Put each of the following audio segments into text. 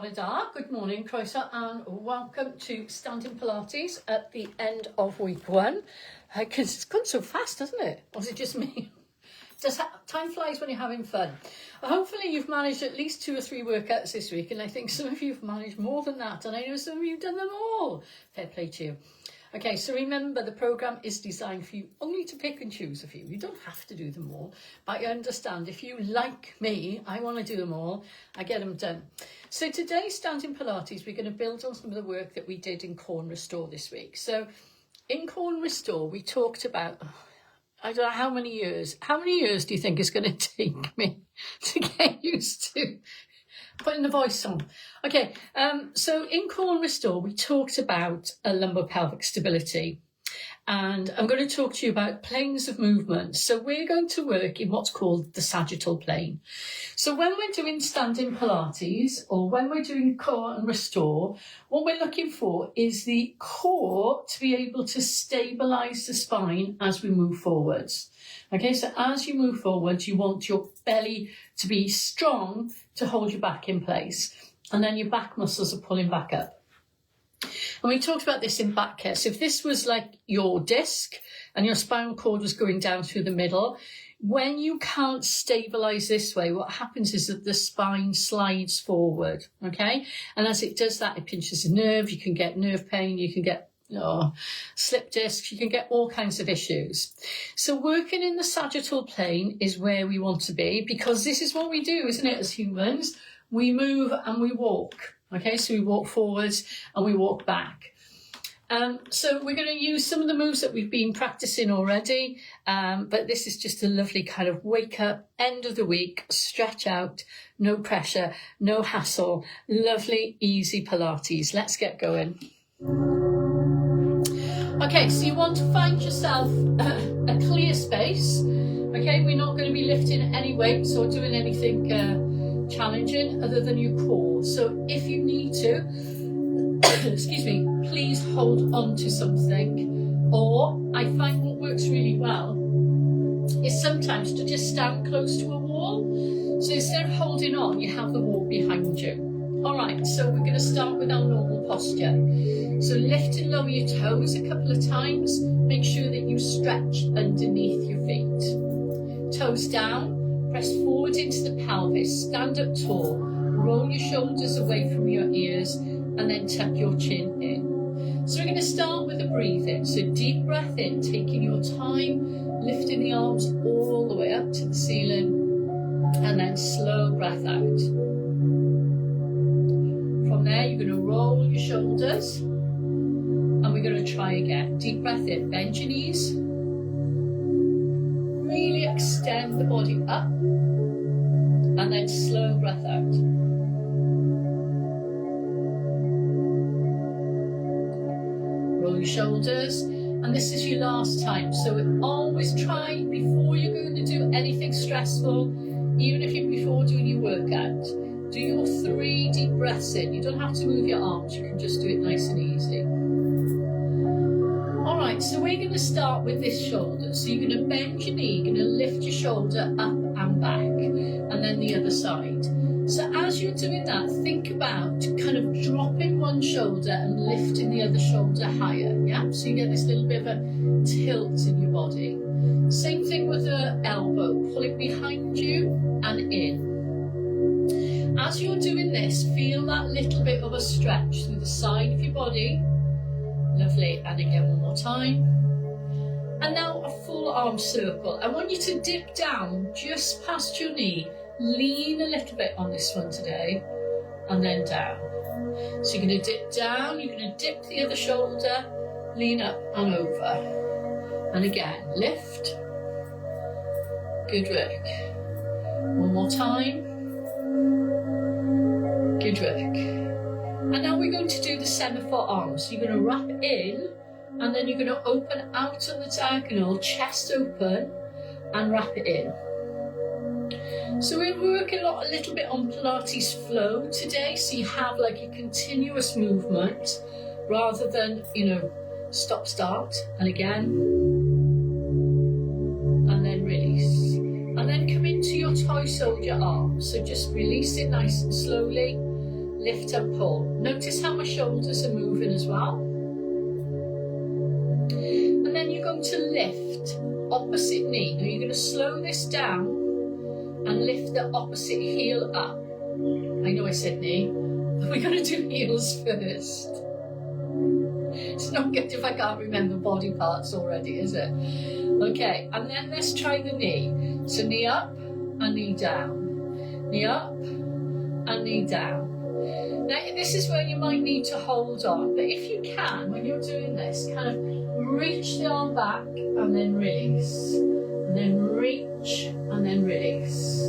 Bore da, good morning, croeso, and welcome to Standing Pilates at the end of week one. Because it's gone so fast, hasn't it? Or is it just me? Time flies when you're having fun. Hopefully you've managed at least 2 or 3 workouts this week, and I think some of you have managed more than that, and I know some of you have done them all. Fair play to you. Okay, so remember, the programme is designed for you only to pick and choose a few. You don't have to do them all, but I understand if you, like me, I want to do them all, I get them done. So today, Standing Pilates, we're going to build on some of the work that we did in Core and Restore this week. So in Core and Restore, we talked about, I don't know how many years do you think it's going to take me to get used to putting the voice on? Okay, so in Core and Restore, we talked about lumbar-pelvic stability. And I'm going to talk to you about planes of movement. So we're going to work in what's called the sagittal plane. So when we're doing Standing Pilates, or when we're doing Core and Restore, what we're looking for is the core to be able to stabilise the spine as we move forwards. Okay, so as you move forwards, you want your belly to be strong to hold your back in place. And then your back muscles are pulling back up. And we talked about this in back care. So if this was like your disc and your spinal cord was going down through the middle, when you can't stabilise this way, what happens is that the spine slides forward, okay? And as it does that, it pinches a nerve. You can get nerve pain, you can get slip discs, you can get all kinds of issues. So working in the sagittal plane is where we want to be, because this is what we do, isn't it, as humans? We move and we walk. Okay, so we walk forwards and we walk back. So we're going to use some of the moves that we've been practicing already, but this is just a lovely kind of wake up, end of the week, stretch out, no pressure, no hassle, lovely, easy Pilates. Let's get going. Okay, so you want to find yourself a clear space. Okay, we're not going to be lifting any weights or doing anything challenging other than your core. So if you need to, excuse me, please hold on to something. Or I find what works really well is sometimes to just stand close to a wall. So instead of holding on, you have the wall behind you. All right, so we're going to start with our normal posture. So lift and lower your toes a couple of times. Make sure that you stretch underneath your feet. Toes down. Press forward into the pelvis, stand up tall, roll your shoulders away from your ears, and then tuck your chin in. So we're going to start with a breathe in. So deep breath in, taking your time, lifting the arms all the way up to the ceiling, and then slow breath out. From there, you're going to roll your shoulders, and we're going to try again. Deep breath in, bend your knees. Really extend the body up, and then slow breath out. Roll your shoulders, and this is your last time. So always try, before you're going to do anything stressful, even if you're before doing your workout, do your 3 deep breaths in. You don't have to move your arms, you can just do it nice and easy. Alright, so we're going to start with this shoulder. So you're going to bend your knee, you're going to lift your shoulder up and back, and then the other side. So as you're doing that, think about kind of dropping one shoulder and lifting the other shoulder higher, yeah? So you get this little bit of a tilt in your body. Same thing with the elbow, pull it behind you and in. As you're doing this, feel that little bit of a stretch through the side of your body. Lovely, and again one more time. And now a full arm circle. I want you to dip down just past your knee. Lean a little bit on this one today, and then down. So you're going to dip down, you're going to dip the other shoulder, lean up and over. And again, lift. Good work. One more time. Good work. And now we're going to do the semaphore arms. So you're going to wrap in, and then you're going to open out on the diagonal, chest open, and wrap it in. So we're working a little bit on Pilates flow today, so you have like a continuous movement rather than, stop, start, and again, and then release. And then come into your toy soldier arm. So just release it nice and slowly. lift and pull. Notice how my shoulders are moving as well. And then you're going to lift opposite knee. Now you're going to slow this down and lift the opposite heel up. I know I said knee, but we're going to do heels first. It's not good if I can't remember body parts already, is it? Okay, and then let's try the knee. So knee up and knee down. Knee up and knee down. Now this is where you might need to hold on, but if you can, when you're doing this, kind of reach the arm back and then release. And then reach and then release.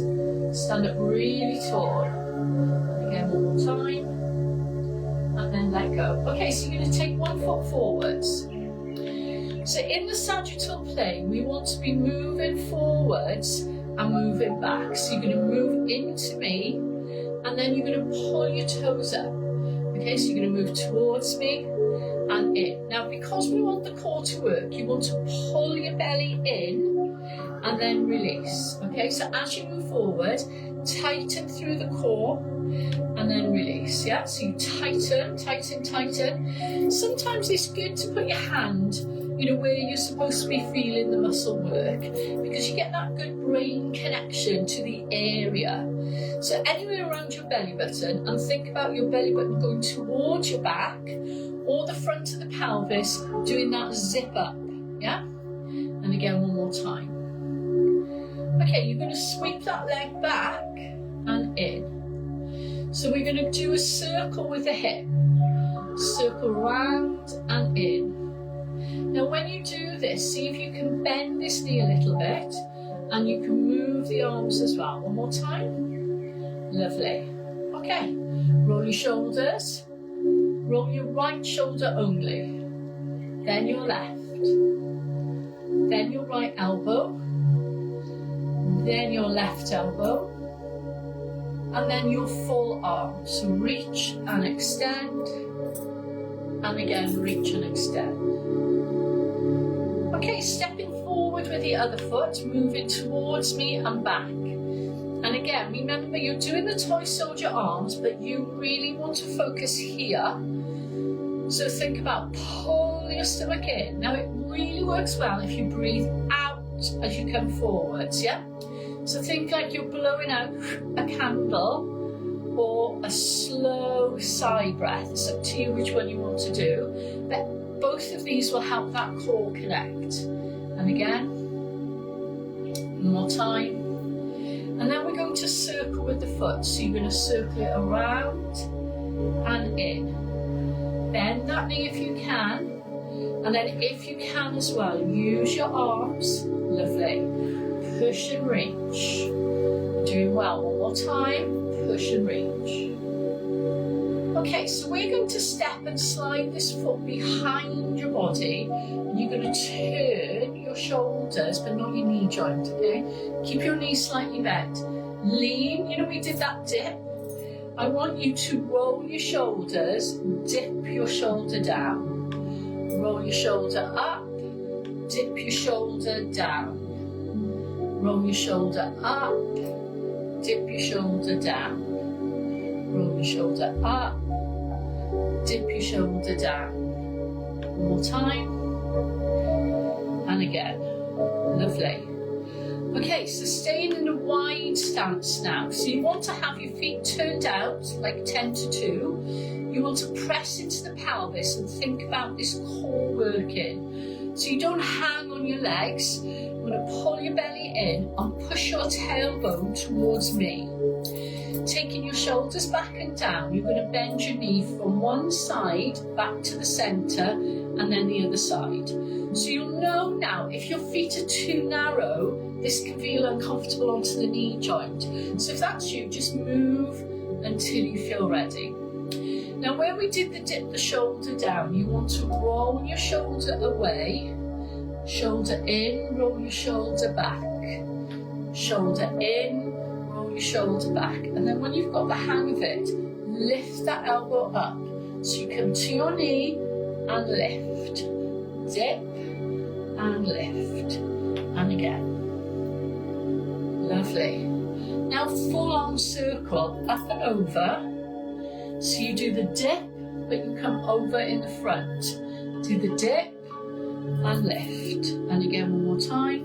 Stand up really tall. And again, one more time. And then let go. Okay, so you're going to take one foot forwards. So in the sagittal plane, we want to be moving forwards and moving back. So you're going to move into me, and then you're going to pull your toes up. Okay, so you're going to move towards me and in. Now, because we want the core to work, you want to pull your belly in and then release. Okay, so as you move forward, tighten through the core and then release. Yeah, so you tighten, tighten, tighten. Sometimes it's good to put your hand, where you're supposed to be feeling the muscle work, because you get that good brain connection to the area. So anywhere around your belly button, and think about your belly button going towards your back or the front of the pelvis, doing that zip up. Yeah, and again, one more time. Okay, you're going to sweep that leg back and in. So we're going to do a circle with the hip. Circle round and in. Now when you do this, see if you can bend this knee a little bit, and you can move the arms as well. One more time. Lovely. Okay, roll your shoulders. Roll your right shoulder only. Then your left. Then your right elbow. Then your left elbow. And then your full arm. So reach and extend. And again, reach and extend. Okay, stepping forward with the other foot, moving towards me and back. And again, remember you're doing the toy soldier arms, but you really want to focus here. So think about pull your stomach in. Now it really works well if you breathe out as you come forwards, yeah? So think like you're blowing out a candle or a slow sigh breath. It's up to you which one you want to do. But both of these will help that core connect. And again, one more time. And then we're going to circle with the foot. So you're going to circle it around and in. Bend that knee if you can. And then if you can as well, use your arms. Lovely. Push and reach. Doing well. One more time. Push and reach. Okay, so we're going to step and slide this foot behind your body, and you're going to turn your shoulders, but not your knee joint, okay? Keep your knees slightly bent. Lean, we did that dip. I want you to roll your shoulders, dip your shoulder down. Roll your shoulder up, dip your shoulder down. Roll your shoulder up, dip your shoulder down. Roll your shoulder up, dip your shoulder down. One more time. And again. Lovely. Okay, so staying in a wide stance now. So you want to have your feet turned out, like 10 to 2. You want to press into the pelvis and think about this core working. So you don't hang on your legs. You're going to pull your belly in and push your tailbone towards me. Taking your shoulders back and down, you're going to bend your knee from one side back to the centre and then the other side. So you'll know now if your feet are too narrow, this can feel uncomfortable onto the knee joint. So if that's you, just move until you feel ready. Now where we did the dip the shoulder down, you want to roll your shoulder away, shoulder in, roll your shoulder back, shoulder in, roll your shoulder back. And then when you've got the hang of it, lift that elbow up. So you come to your knee and lift, dip and lift, and again. Lovely. Now full arm circle, up and over. So you do the dip, but you come over in the front. Do the dip and lift. And again, one more time.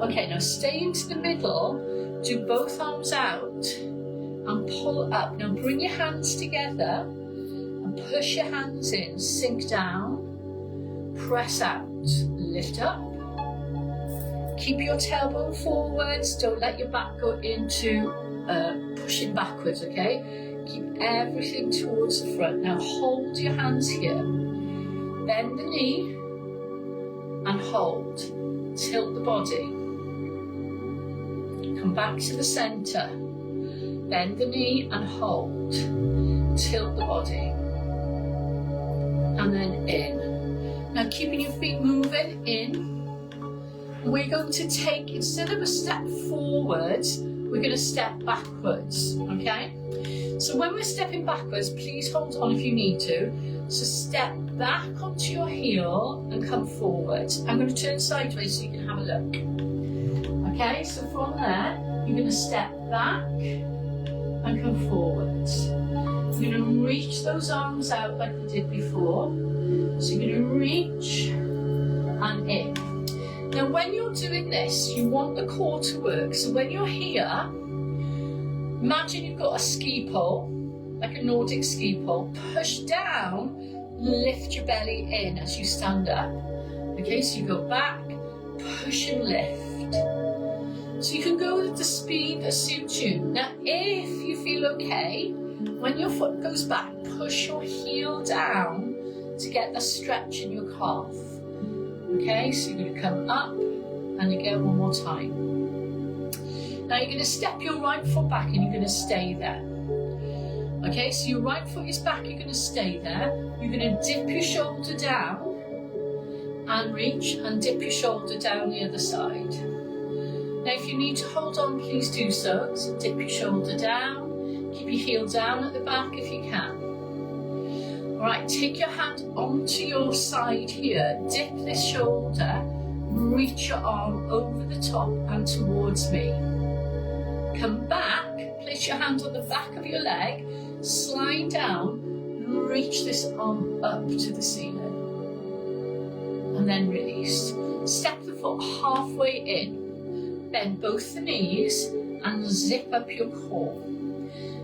Okay, now stay into the middle, do both arms out and pull up. Now bring your hands together and push your hands in, sink down, press out, lift up. Keep your tailbone forwards, don't let your back go into pushing backwards, okay? Keep everything towards the front. Now hold your hands here, bend the knee and hold, tilt the body. Come back to the centre, bend the knee and hold, tilt the body, and then in. Now keeping your feet moving, in. We're going to take, instead of a step forwards, we're going to step backwards, okay? So when we're stepping backwards, please hold on if you need to. So step back onto your heel and come forwards. I'm going to turn sideways so you can have a look. Okay, so from there, you're going to step back and come forwards. You're going to reach those arms out like we did before. So you're going to reach and in. Now when you're doing this, you want the core to work. So when you're here, imagine you've got a ski pole, like a Nordic ski pole. Push down, lift your belly in as you stand up. Okay, so you go back, push and lift. So you can go at the speed that suits you. Now if you feel okay, when your foot goes back, push your heel down to get the stretch in your calf. Okay, so you're going to come up and again one more time. Now you're going to step your right foot back and you're going to stay there. Okay, so your right foot is back, you're going to stay there. You're going to dip your shoulder down and reach and dip your shoulder down the other side. Now if you need to hold on, please do so. So dip your shoulder down, keep your heel down at the back if you can. Alright, take your hand onto your side here, dip this shoulder, reach your arm over the top and towards me. Come back, place your hand on the back of your leg, slide down, reach this arm up to the ceiling. And then release. Step the foot halfway in, bend both the knees and zip up your core.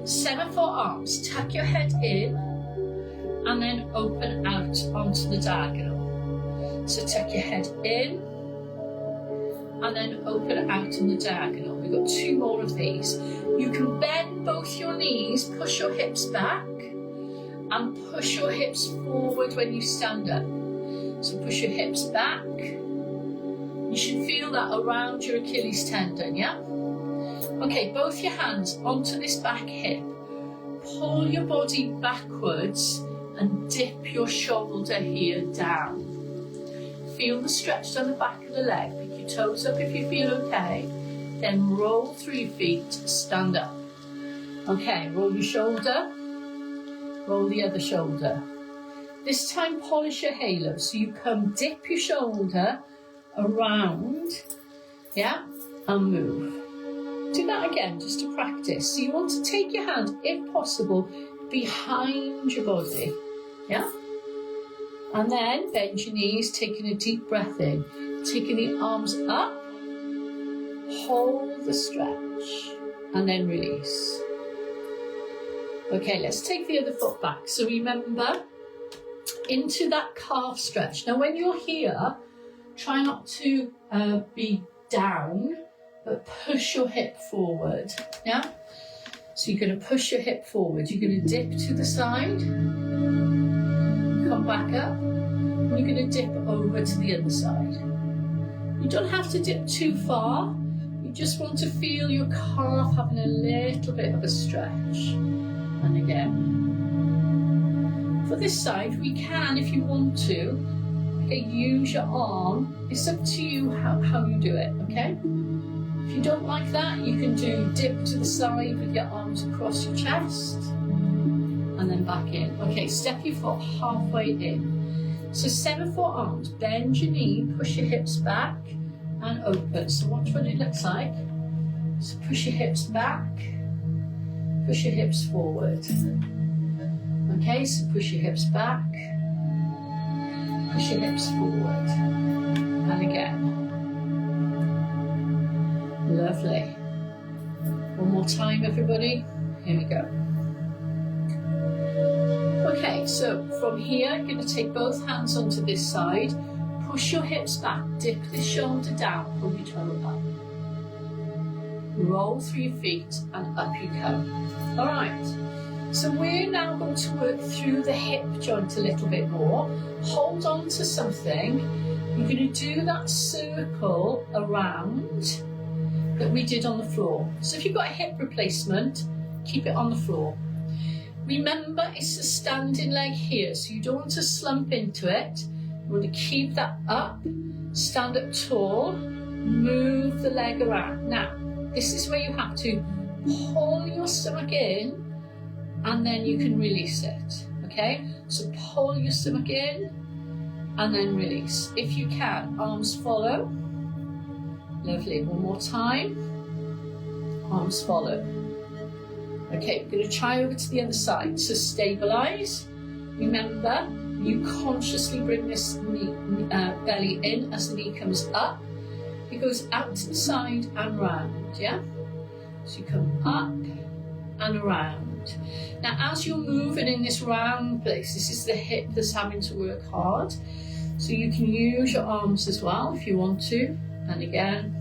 7 forearms, tuck your head in and then open out onto the diagonal. So tuck your head in and then open out on the diagonal. We've got 2 more of these. You can bend both your knees, push your hips back and push your hips forward when you stand up. So push your hips back. You should feel that around your Achilles tendon, yeah? Okay, both your hands onto this back hip. Pull your body backwards and dip your shoulder here down. Feel the stretch down the back of the leg. Pick your toes up if you feel okay. Then roll through your feet, stand up. Okay, roll your shoulder, roll the other shoulder. This time polish your halo. So you come dip your shoulder around, yeah, and move. Do that again just to practice. So you want to take your hand, if possible, behind your body, yeah? And then bend your knees, taking a deep breath in. Taking the arms up, hold the stretch, and then release. Okay, let's take the other foot back. So remember, into that calf stretch. Now when you're here, try not to be down, but push your hip forward, yeah? So you're going to push your hip forward. You're going to dip to the side, come back up, and you're going to dip over to the other side. You don't have to dip too far. You just want to feel your calf having a little bit of a stretch. And again. For this side, we can, if you want to, okay, use your arm. It's up to you how you do it, okay? If you don't like that, you can do dip to the side with your arms across your chest and then back in. Okay, step your foot halfway in. So 7 forearms, bend your knee, push your hips back and open. So watch what it looks like. So push your hips back push your hips forward. Okay, so push your hips back, push your hips forward, and again. Lovely. One more time, everybody. Here we go. Okay, so from here, you're going to take both hands onto this side, push your hips back, dip the shoulder down, pull your toe up. Roll through your feet and up you come. All right, so we're now going to work through the hip joint a little bit more. Hold on to something. You're going to do that circle around that we did on the floor. So if you've got a hip replacement, keep it on the floor. Remember, it's a standing leg here, so you don't want to slump into it. You want to keep that up, stand up tall, move the leg around. Now, this is where you have to pull your stomach in and then you can release it, okay? So pull your stomach in and then release. If you can, arms follow. Lovely, one more time. Arms follow. Okay, we're going to try over to the other side. So stabilise. Remember, you consciously bring this knee, belly in as the knee comes up. It goes out to the side and round, yeah? So you come up and around. Now, as you're moving in this round place, this is the hip that's having to work hard. So you can use your arms as well if you want to. And again,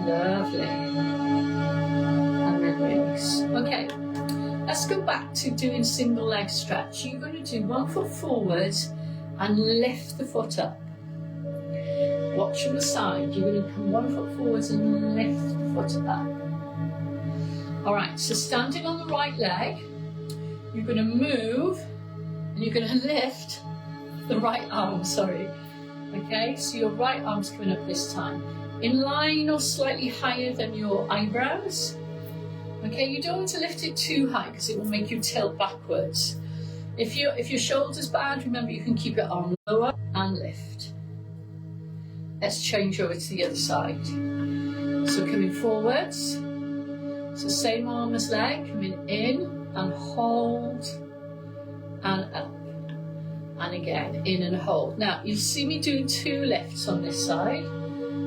lovely. And then release. Okay, let's go back to doing single leg stretch. You're going to do 1 foot forward and lift the foot up. Watch from the side. You're going to come 1 foot forwards and lift the foot up. All right, so standing on the right leg, you're going to move and you're going to lift the right arm, sorry. Okay, so your right arm's coming up this time. In line or slightly higher than your eyebrows. Okay, you don't want to lift it too high because it will make you tilt backwards. If your shoulder's bad, remember you can keep it on lower and lift. Let's change over to the other side. So coming forwards. So same arm as leg, coming in and hold and up. And again, in and hold. Now, you'll see me doing 2 lifts on this side.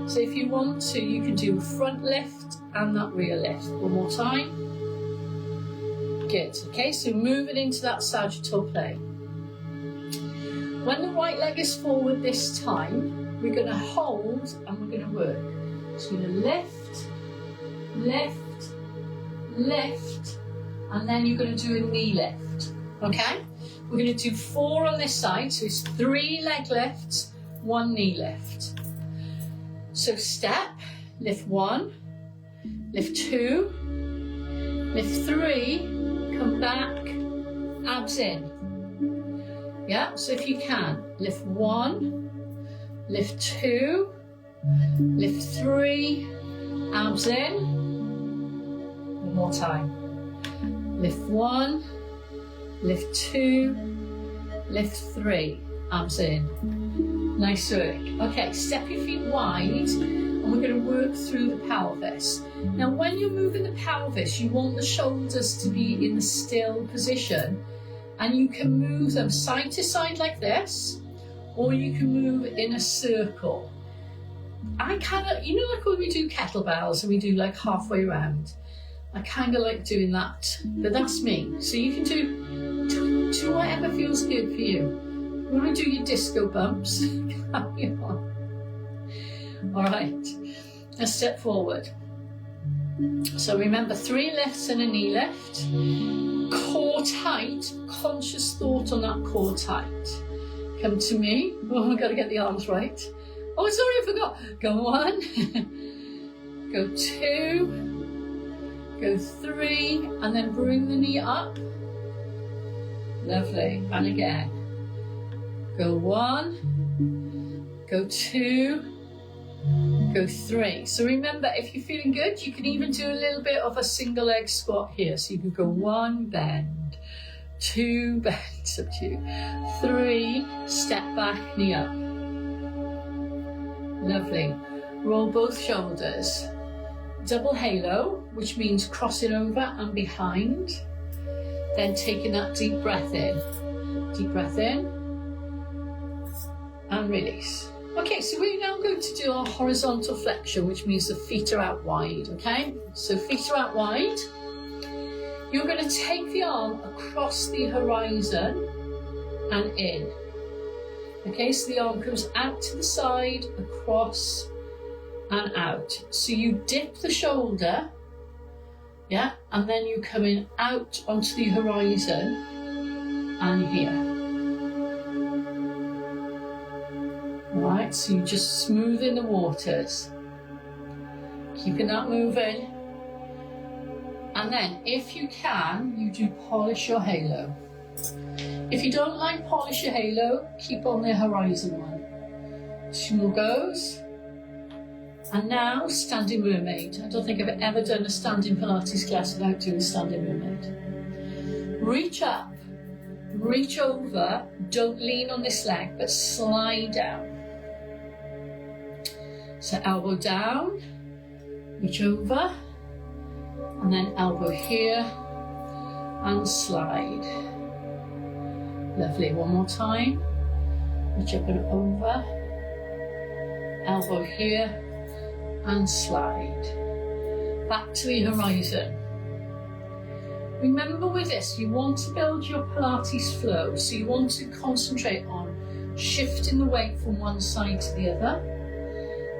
So if you want to, you can do a front lift and that rear lift. One more time. Good. Okay, so moving into that sagittal plane. When the right leg is forward this time, we're going to hold and we're going to work. So you're going to lift, lift, lift, and then you're going to do a knee lift. Okay? We're going to do 4 on this side, so it's 3 leg lifts, 1 knee lift. So step, lift 1, lift 2, lift 3, come back, abs in. Yeah, so if you can, lift 1, lift 2, lift 3, abs in. One more time. Lift 1, lift 2, lift 3, abs in. Nice work. Okay, step your feet wide and we're going to work through the pelvis. Now when you're moving the pelvis, you want the shoulders to be in the still position and you can move them side to side like this or you can move in a circle. I kind of, you know, like when we do kettlebells and we do like halfway around, I kind of like doing that, but that's me. So you can do whatever feels good for you. You want to do your disco bumps? Carry on. All right, let's step forward. So remember 3 lifts and a knee lift. Core tight, conscious thought on that core tight. Come to me. Oh, I've got to get the arms right. Oh, sorry, I forgot. Go 1, go 2, go 3, and then bring the knee up. Lovely, and again. Go 1, go 2, go 3. So remember, if you're feeling good, you can even do a little bit of a single leg squat here. So you can go 1, bend, 2, bend, up to you, 3, step back, knee up. Lovely. Roll both shoulders. double halo, which means crossing over and behind. Then taking that deep breath in. Deep breath in. And release. Okay, so we're now going to do our horizontal flexion, which means the feet are out wide, okay? So feet are out wide. You're going to take the arm across the horizon and in. Okay, so the arm comes out to the side, across and out. So you dip the shoulder, yeah, and then you come in out onto the horizon and here. Alright, so you just smooth in the waters, keeping that moving. And then, if you can, you do polish your halo. If you don't like polish your halo, keep on the horizon one. 2 more goes. And now, standing mermaid. I don't think I've ever done a standing Pilates class without doing standing mermaid. Reach up, reach over, don't lean on this leg, but slide down. So elbow down, reach over, and then elbow here, and slide. Lovely, one more time. Reach up and over, elbow here, and slide. Back to the horizon. Remember with this, you want to build your Pilates flow, so you want to concentrate on shifting the weight from one side to the other.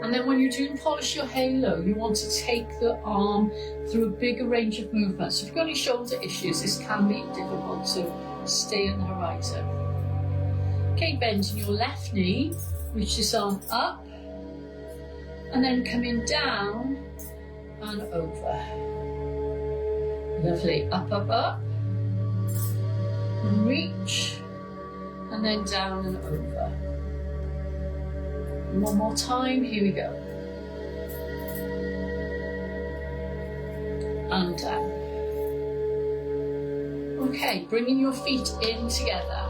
And then when you're doing polish your halo, you want to take the arm through a bigger range of movements. So if you've got any shoulder issues, this can be difficult to stay on the horizon. Okay, bending your left knee, reach this arm up, and then coming down and over. Lovely, up, up, up, reach, and then down and over. One more time, here we go. And down. Okay, bringing your feet in together.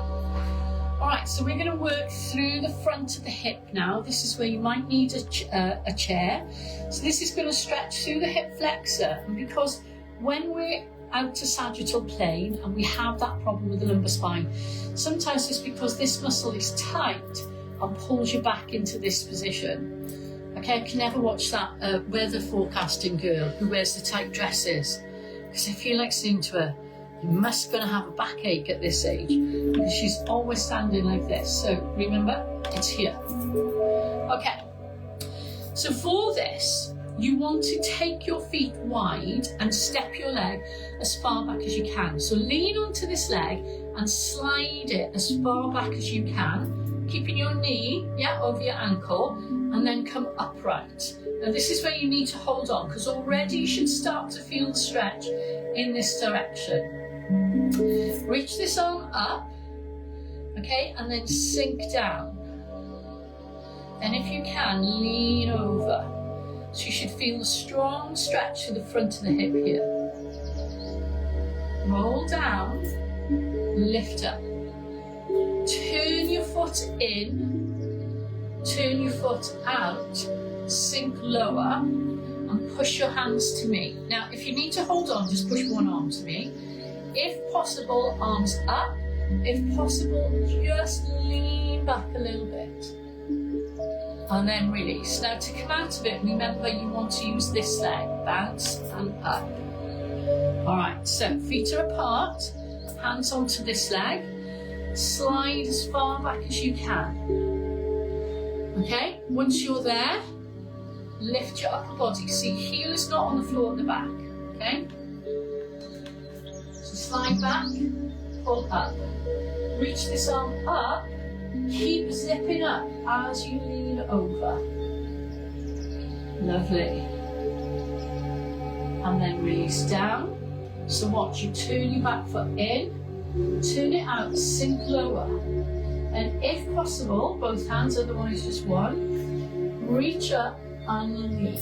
Alright, so we're going to work through the front of the hip now. This is where you might need a chair. So this is going to stretch through the hip flexor. And because when we're out to sagittal plane and we have that problem with the lumbar spine, sometimes it's because this muscle is tight and pulls you back into this position. Okay, I can never watch that weather forecasting girl who wears the tight dresses, because I feel like saying to her, you must gonna have a backache at this age, because she's always standing like this. So remember, it's here. Okay, so for this, you want to take your feet wide and step your leg as far back as you can. So lean onto this leg and slide it as far back as you can, keeping your knee, over your ankle, and then come upright. Now this is where you need to hold on, because already you should start to feel the stretch in this direction. Reach this arm up, okay, and then sink down. And if you can, lean over. So you should feel a strong stretch to the front of the hip here. Roll down, lift up. Turn your foot in, turn your foot out, sink lower, and push your hands to me. Now, if you need to hold on, just push one arm to me. If possible, arms up. If possible, just lean back a little bit. And then release. Now, to come out of it, remember you want to use this leg, bounce and up. All right, so feet are apart, hands onto this leg. Slide as far back as you can. Okay, once you're there, lift your upper body. See, heel is not on the floor at the back. Okay, so slide back, pull up. Reach this arm up, keep zipping up as you lean over. Lovely. And then release down. So watch, you turn your back foot in, turn it out, sink lower. And if possible, both hands, otherwise just one, reach up and lean.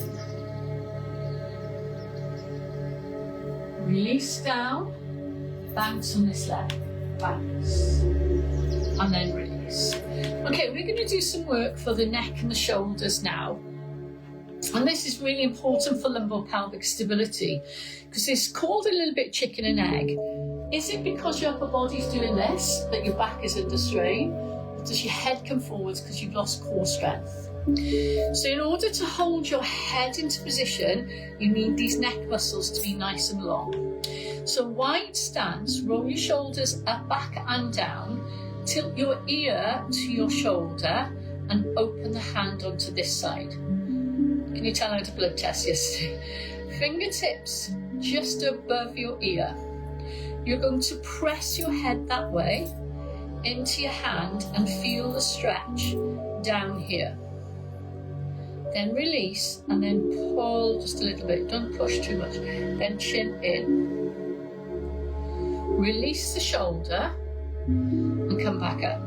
Release down, bounce on this leg, bounce, and then release. Okay, we're going to do some work for the neck and the shoulders now. And this is really important for lumbopelvic stability, because it's called a little bit chicken and egg. Is it because your upper body's doing this that your back is under strain? Or does your head come forwards because you've lost core strength? So in order to hold your head into position, you need these neck muscles to be nice and long. So wide stance, roll your shoulders up, back and down, tilt your ear to your shoulder and open the hand onto this side. Can you tell I had a blood test yesterday? Fingertips just above your ear. You're going to press your head that way into your hand and feel the stretch down here. Then release and then pull just a little bit. Don't push too much. Then chin in. Release the shoulder and come back up.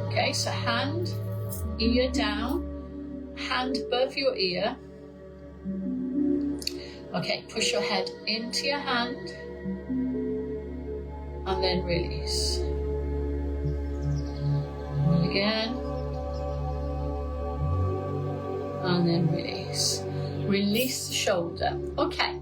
Okay, so hand, ear down, hand above your ear. Okay, push your head into your hand and then release. And again. And then release. Release the shoulder. Okay,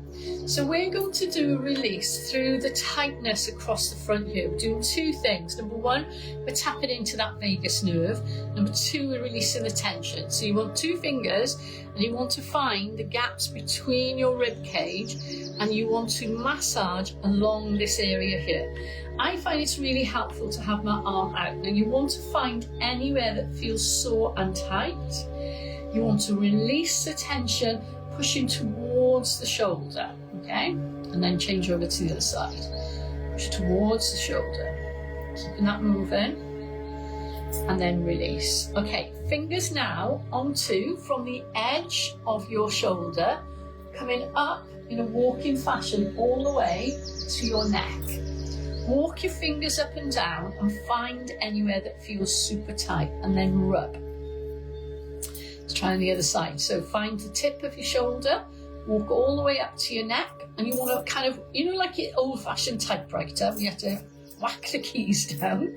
so we're going to do a release through the tightness across the front here. We're doing two things. Number one, we're tapping into that vagus nerve. Number two, we're releasing the tension. So you want two fingers and you want to find the gaps between your rib cage and you want to massage along this area here. I find it's really helpful to have my arm out. Now you want to find anywhere that feels sore and tight. You want to release the tension, pushing towards the shoulder, okay? And then change over to the other side. Push towards the shoulder. Keeping that moving. And then release. Okay, fingers now onto, from the edge of your shoulder, coming up in a walking fashion all the way to your neck. Walk your fingers up and down and find anywhere that feels super tight and then rub. Let's try on the other side. So find the tip of your shoulder, walk all the way up to your neck, and you want to kind of, you know, like your old-fashioned typewriter, you have to whack the keys down.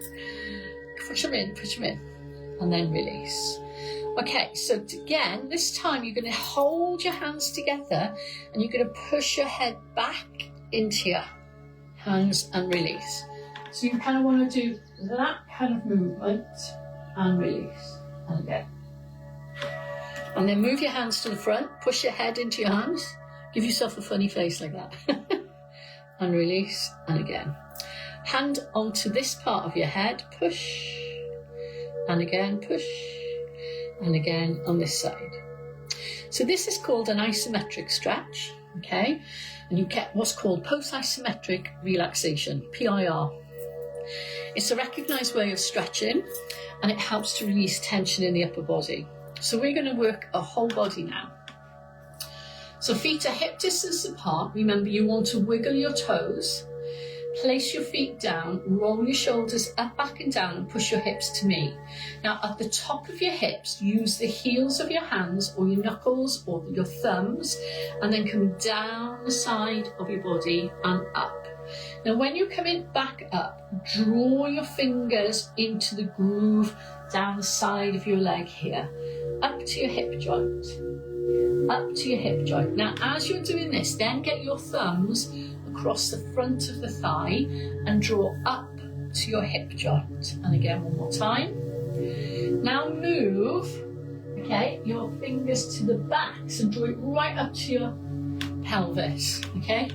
Push them in, and then release. Okay, so again, this time you're going to hold your hands together and you're going to push your head back into your hands and release. So you kind of want to do that kind of movement and release. And again. And then move your hands to the front, push your head into your hands, give yourself a funny face like that. And release, and again. Hand onto this part of your head, push, and again, push, and again on this side. So this is called an isometric stretch, okay? And you get what's called post-isometric relaxation, PIR. It's a recognised way of stretching, and it helps to release tension in the upper body. So we're going to work a whole body now. So feet are hip distance apart. Remember, you want to wiggle your toes, place your feet down, roll your shoulders up, back and down and push your hips to me. Now at the top of your hips, use the heels of your hands or your knuckles or your thumbs and then come down the side of your body and up. Now when you're coming back up, draw your fingers into the groove down the side of your leg here, up to your hip joint, up to your hip joint. Now as you're doing this, then get your thumbs across the front of the thigh and draw up to your hip joint. And again, one more time. Now move, okay, your fingers to the back, so draw it right up to your pelvis, okay?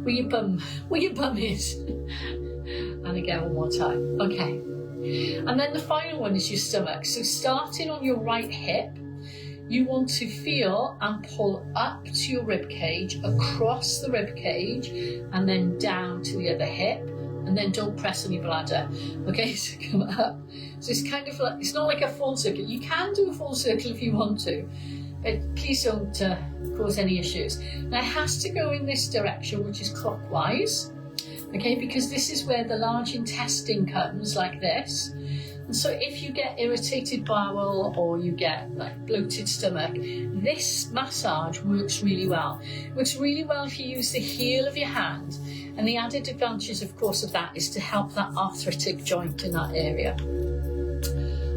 Where your bum is. And again, one more time, okay. And then the final one is your stomach. So starting on your right hip, you want to feel and pull up to your rib cage, across the rib cage, and then down to the other hip, and then don't press on your bladder. Okay, so come up. So it's kind of like, it's not like a full circle. You can do a full circle if you want to, but please don't cause any issues. Now it has to go in this direction, which is clockwise, okay, because this is where the large intestine comes, like this. And so if you get irritated bowel or you get like bloated stomach, this massage works really well. It works really well if you use the heel of your hand. And the added advantage, of course, of that is to help that arthritic joint in that area.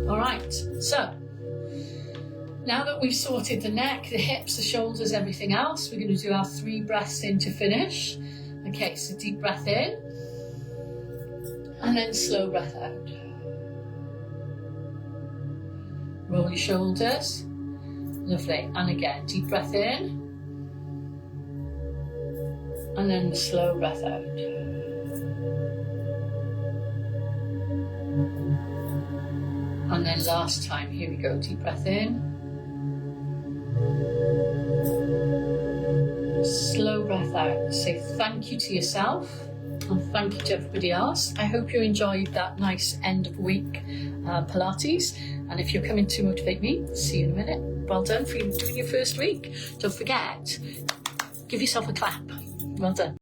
All right, so Now that we've sorted the neck, the hips, the shoulders, everything else, we're going to do our 3 breaths in to finish. Okay, so deep breath in, and then slow breath out. Roll your shoulders. Lovely. And again, deep breath in, and then the slow breath out. And then last time, here we go, deep breath in, slow breath out. Say thank you to yourself and thank you to everybody else. I hope you enjoyed that nice end of week Pilates, and if you're coming to motivate me, see you in a minute. Well done for doing your first week. Don't forget, give yourself a clap. Well done.